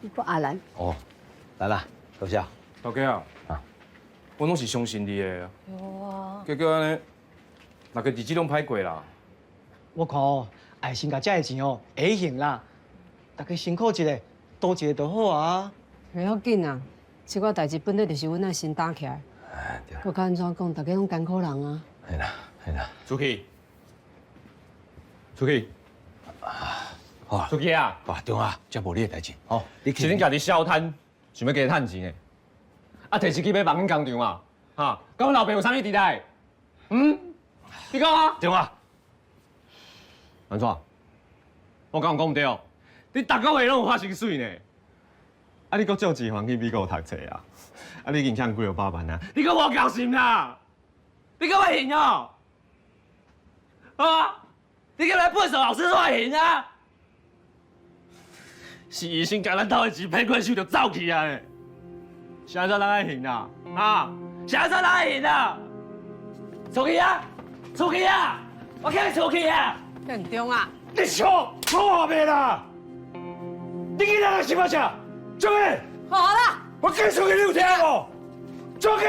不阿兰。哦，来啦，多谢。大哥啊，我拢是相信你的。有啊。结果安尼，那个日子拢歹过啦。我看哦，爱心甲这个钱哦，会用啦。大家辛苦一下，多一个就好啊。不要紧啊，这个代志本来就是阮爱先打起来。哎，对。我甲安怎讲，大家拢艰苦人啊。系啦，系啦。出去，出去。好啊。出去啊！爸，中啊，这无你的代志。哦，是恁家己消摊，想要加趁钱的。啊，摕一支要帮恁工厂啊，哈，甲阮老爸有啥物地带？你讲啊？中啊。安怎？我讲唔对哦，你逐个月拢有发薪水呢。啊，你搁借钱还去美国读册啊？啊，你已经欠几落8万啊？你搁无交心啦？你搁要还哦？啊？你搁来背手老师说还啊？是医生甲咱偷的钱骗过手就走去啊嘞？现在人爱还啊？啊？现在人爱还啊？出去啊！出去啊！我叫你出去啊！建中啊！你笑，我后面啦！你今日是要啥？出去！好啦，我叫你出去，你有听无？出去！